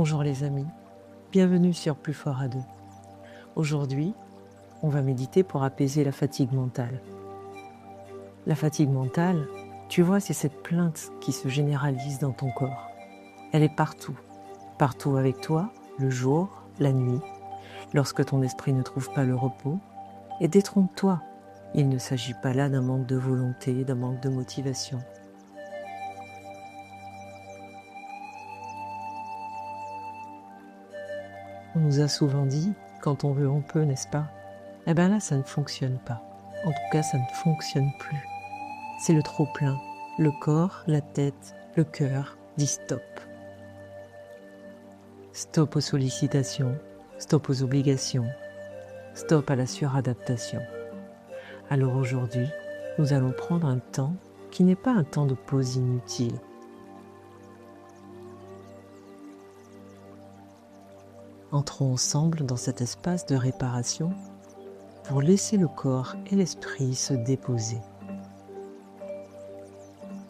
Bonjour les amis, bienvenue sur Plus fort à deux. Aujourd'hui, on va méditer pour apaiser la fatigue mentale. La fatigue mentale, tu vois, c'est cette plainte qui se généralise dans ton corps. Elle est partout, partout avec toi, le jour, la nuit, lorsque ton esprit ne trouve pas le repos. Et détrompe-toi, il ne s'agit pas là d'un manque de volonté, d'un manque de motivation. On nous a souvent dit, quand on veut, on peut, n'est-ce pas? Eh bien là, ça ne fonctionne pas. En tout cas, ça ne fonctionne plus. C'est le trop-plein. Le corps, la tête, le cœur dit stop. Stop aux sollicitations, stop aux obligations, stop à la suradaptation. Alors aujourd'hui, nous allons prendre un temps qui n'est pas un temps de pause inutile. Entrons ensemble dans cet espace de réparation pour laisser le corps et l'esprit se déposer.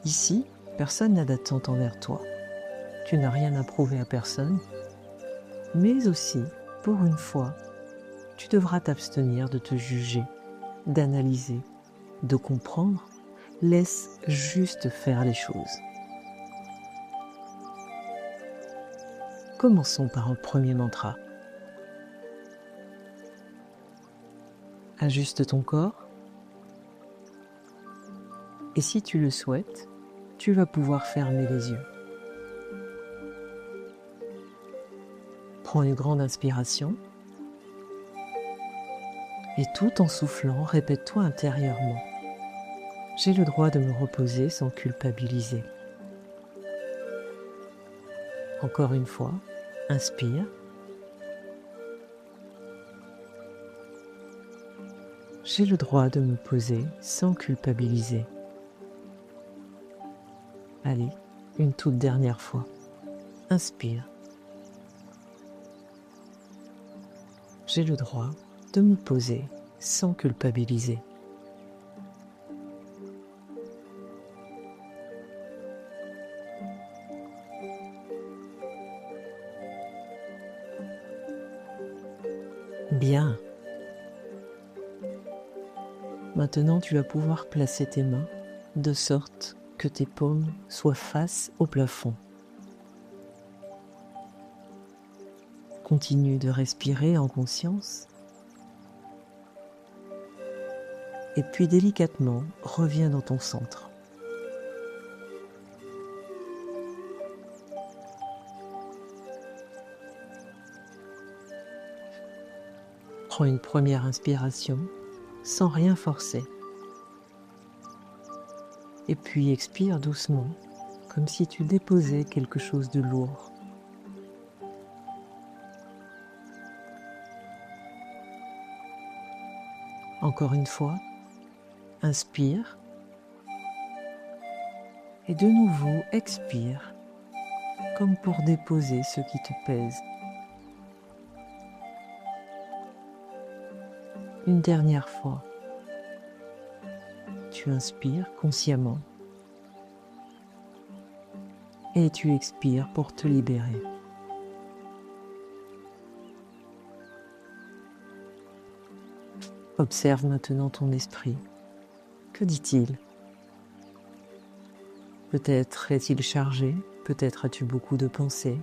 Ici, personne n'a d'attente envers toi. Tu n'as rien à prouver à personne, mais aussi, pour une fois, tu devras t'abstenir de te juger, d'analyser, de comprendre. Laisse juste faire les choses. Commençons par un premier mantra. Ajuste ton corps. Et si tu le souhaites, tu vas pouvoir fermer les yeux. Prends une grande inspiration. Et tout en soufflant, répète-toi intérieurement. J'ai le droit de me reposer sans culpabiliser. Encore une fois, inspire. J'ai le droit de me poser sans culpabiliser. Allez, une toute dernière fois. Inspire. J'ai le droit de me poser sans culpabiliser. Bien. Maintenant, tu vas pouvoir placer tes mains de sorte que tes paumes soient face au plafond. Continue de respirer en conscience. Et puis délicatement, reviens dans ton centre. Prends une première inspiration sans rien forcer. Et puis expire doucement, comme si tu déposais quelque chose de lourd. Encore une fois, inspire. Et de nouveau, expire, comme pour déposer ce qui te pèse. Une dernière fois, tu inspires consciemment et tu expires pour te libérer. Observe maintenant ton esprit. Que dit-il? Peut-être est-il chargé, peut-être as-tu beaucoup de pensées,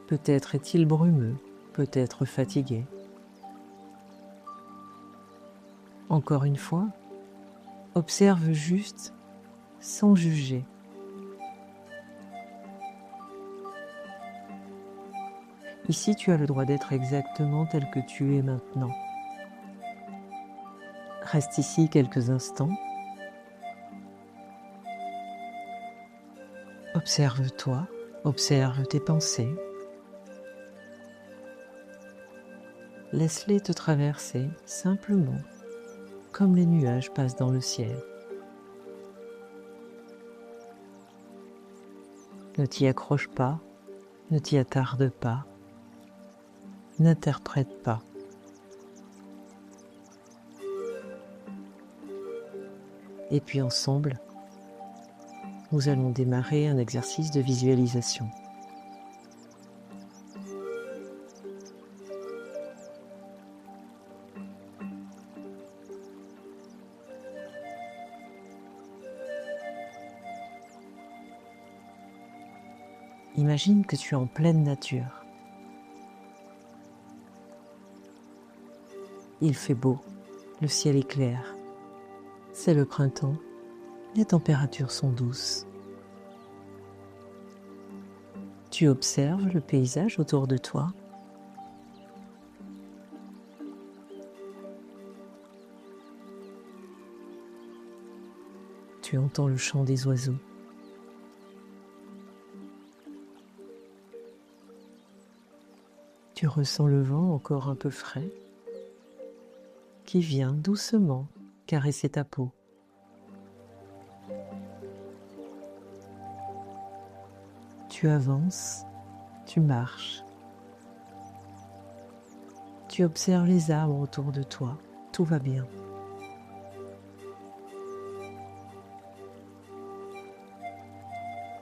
peut-être est-il brumeux, peut-être fatigué. Encore une fois, observe juste sans juger. Ici, tu as le droit d'être exactement tel que tu es maintenant. Reste ici quelques instants. Observe-toi, observe tes pensées. Laisse-les te traverser simplement, comme les nuages passent dans le ciel. Ne t'y accroche pas, ne t'y attarde pas, n'interprète pas. Et puis ensemble, nous allons démarrer un exercice de visualisation. Imagine que tu es en pleine nature. Il fait beau, le ciel est clair. C'est le printemps, les températures sont douces. Tu observes le paysage autour de toi. Tu entends le chant des oiseaux. Tu ressens le vent encore un peu frais qui vient doucement caresser ta peau. Tu avances, tu marches. Tu observes les arbres autour de toi. Tout va bien.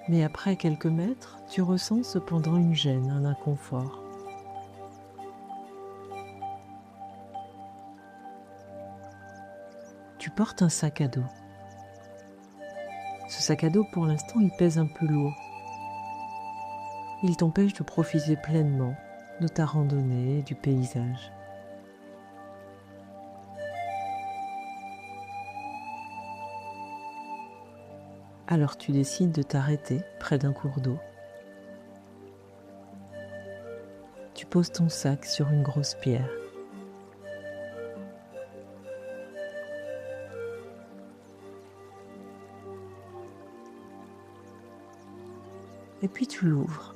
Mais après quelques mètres, tu ressens cependant une gêne, un inconfort. Tu portes un sac à dos. Ce sac à dos, pour l'instant, il pèse un peu lourd. Il t'empêche de profiter pleinement de ta randonnée et du paysage. Alors tu décides de t'arrêter près d'un cours d'eau. Tu poses ton sac sur une grosse pierre. Et puis tu l'ouvres.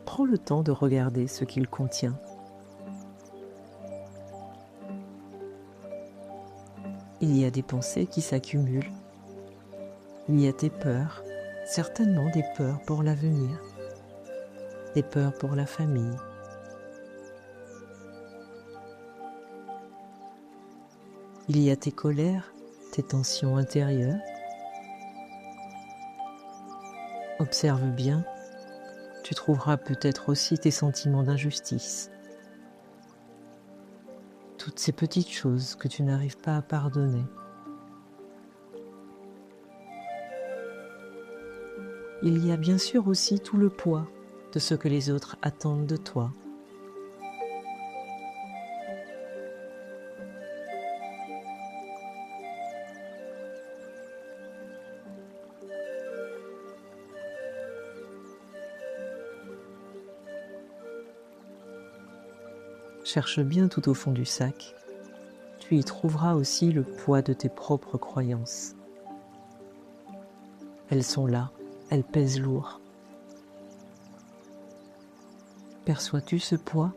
Prends le temps de regarder ce qu'il contient. Il y a des pensées qui s'accumulent. Il y a tes peurs, certainement des peurs pour l'avenir, des peurs pour la famille. Il y a tes colères, tes tensions intérieures. Observe bien, tu trouveras peut-être aussi tes sentiments d'injustice. Toutes ces petites choses que tu n'arrives pas à pardonner. Il y a bien sûr aussi tout le poids de ce que les autres attendent de toi. Cherche bien tout au fond du sac. Tu y trouveras aussi le poids de tes propres croyances. Elles sont là, elles pèsent lourd. Perçois-tu ce poids?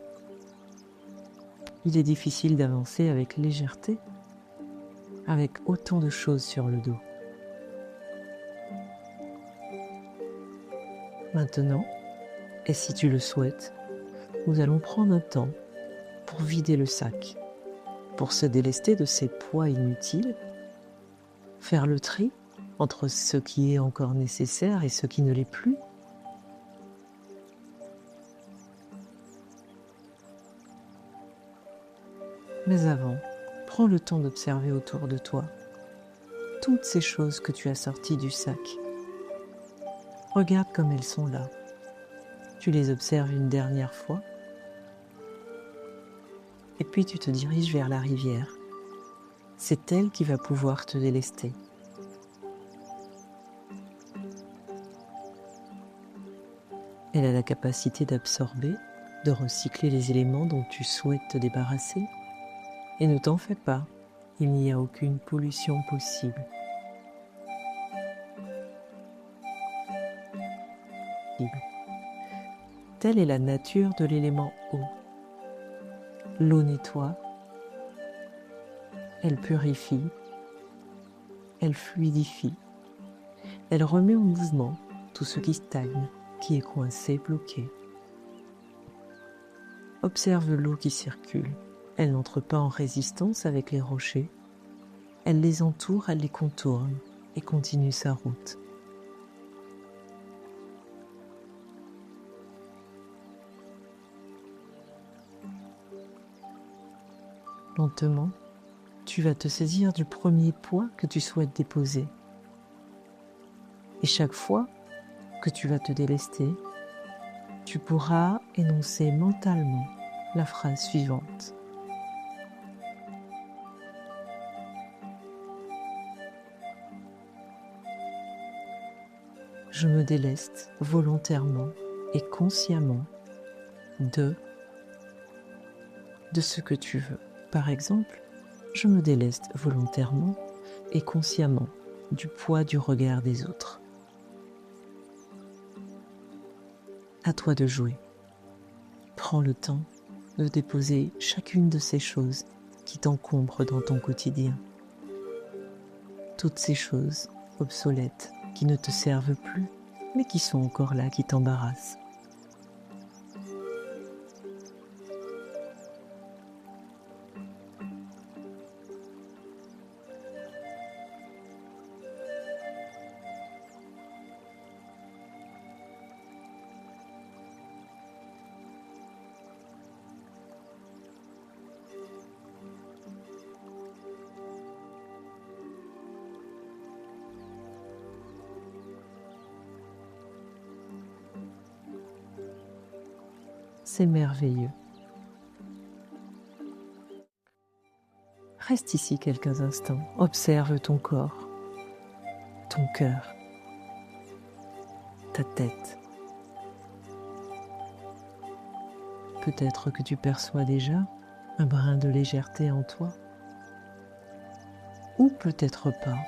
Il est difficile d'avancer avec légèreté, avec autant de choses sur le dos. Maintenant, et si tu le souhaites, nous allons prendre un temps pour vider le sac, pour se délester de ces poids inutiles, faire le tri entre ce qui est encore nécessaire et ce qui ne l'est plus. Mais avant, prends le temps d'observer autour de toi toutes ces choses que tu as sorties du sac. Regarde comme elles sont là. Tu les observes une dernière fois. Et puis tu te diriges vers la rivière. C'est elle qui va pouvoir te délester. Elle a la capacité d'absorber, de recycler les éléments dont tu souhaites te débarrasser. Et ne t'en fais pas, il n'y a aucune pollution possible. Telle est la nature de l'élément eau. L'eau nettoie, elle purifie, elle fluidifie, elle remet en mouvement tout ce qui stagne, qui est coincé, bloqué. Observe l'eau qui circule. Elle n'entre pas en résistance avec les rochers. Elle les entoure, elle les contourne et continue sa route. Lentement, tu vas te saisir du premier poids que tu souhaites déposer. Et chaque fois que tu vas te délester, tu pourras énoncer mentalement la phrase suivante. Je me déleste volontairement et consciemment de ce que tu veux. Par exemple, je me déleste volontairement et consciemment du poids du regard des autres. À toi de jouer. Prends le temps de déposer chacune de ces choses qui t'encombrent dans ton quotidien. Toutes ces choses obsolètes qui ne te servent plus, mais qui sont encore là, qui t'embarrassent. C'est merveilleux. Reste ici quelques instants. Observe ton corps, ton cœur, ta tête. Peut-être que tu perçois déjà un brin de légèreté en toi. Ou peut-être pas.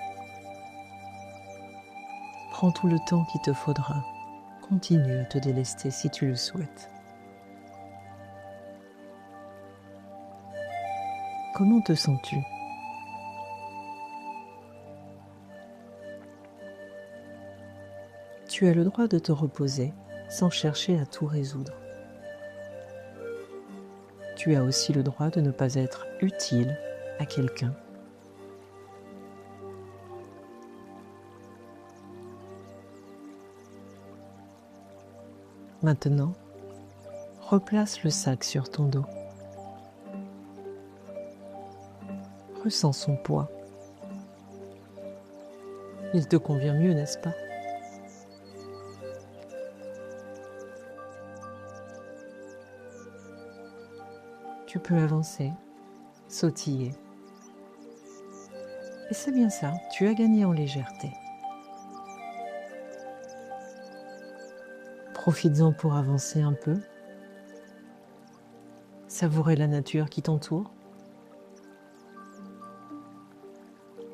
Prends tout le temps qu'il te faudra. Continue à te délester si tu le souhaites. Comment te sens-tu ? Tu as le droit de te reposer sans chercher à tout résoudre. Tu as aussi le droit de ne pas être utile à quelqu'un. Maintenant, replace le sac sur ton dos. Ressens son poids. Il te convient mieux, n'est-ce pas ? Tu peux avancer, sautiller. Et c'est bien ça, tu as gagné en légèreté. Profites-en pour avancer un peu. Savourer la nature qui t'entoure.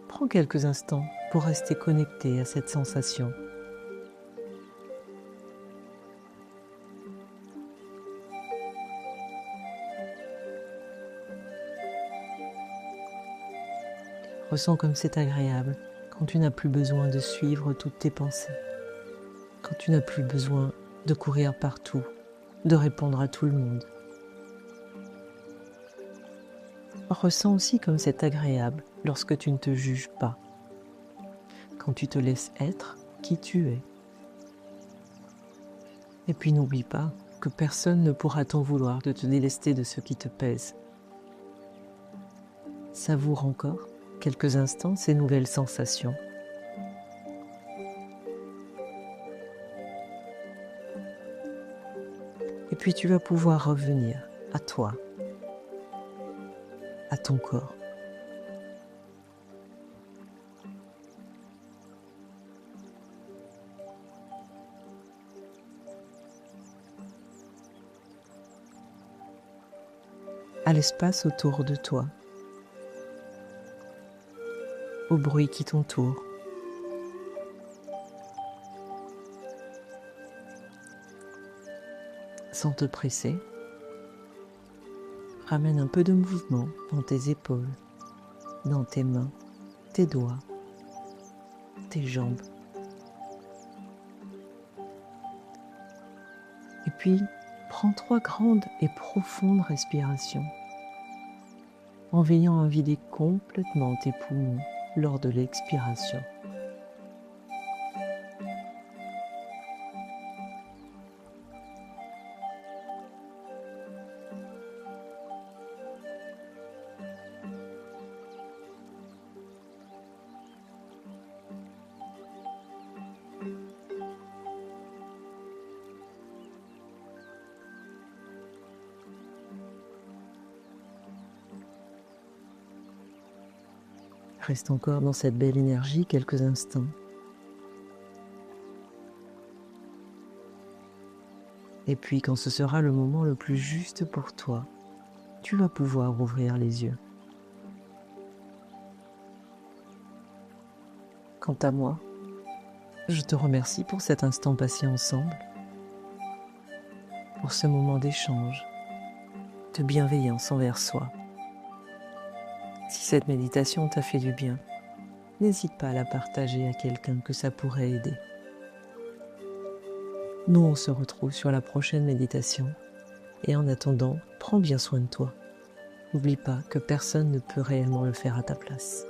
Prends quelques instants pour rester connecté à cette sensation. Ressens comme c'est agréable quand tu n'as plus besoin de suivre toutes tes pensées, quand tu n'as plus besoin de courir partout, de répondre à tout le monde. Ressens aussi comme c'est agréable lorsque tu ne te juges pas, quand tu te laisses être qui tu es. Et puis n'oublie pas que personne ne pourra t'en vouloir de te délester de ce qui te pèse. Savoure encore quelques instants ces nouvelles sensations. Et puis tu vas pouvoir revenir à toi, à ton corps. À l'espace autour de toi, au bruit qui t'entoure. Sans te presser, ramène un peu de mouvement dans tes épaules, dans tes mains, tes doigts, tes jambes. Et puis, prends 3 grandes et profondes respirations, en veillant à vider complètement tes poumons lors de l'expiration. Reste encore dans cette belle énergie quelques instants. Et puis quand ce sera le moment le plus juste pour toi, tu vas pouvoir ouvrir les yeux. Quant à moi, je te remercie pour cet instant passé ensemble, pour ce moment d'échange, de bienveillance envers soi. Si cette méditation t'a fait du bien, n'hésite pas à la partager à quelqu'un que ça pourrait aider. Nous, on se retrouve sur la prochaine méditation et en attendant, prends bien soin de toi. N'oublie pas que personne ne peut réellement le faire à ta place.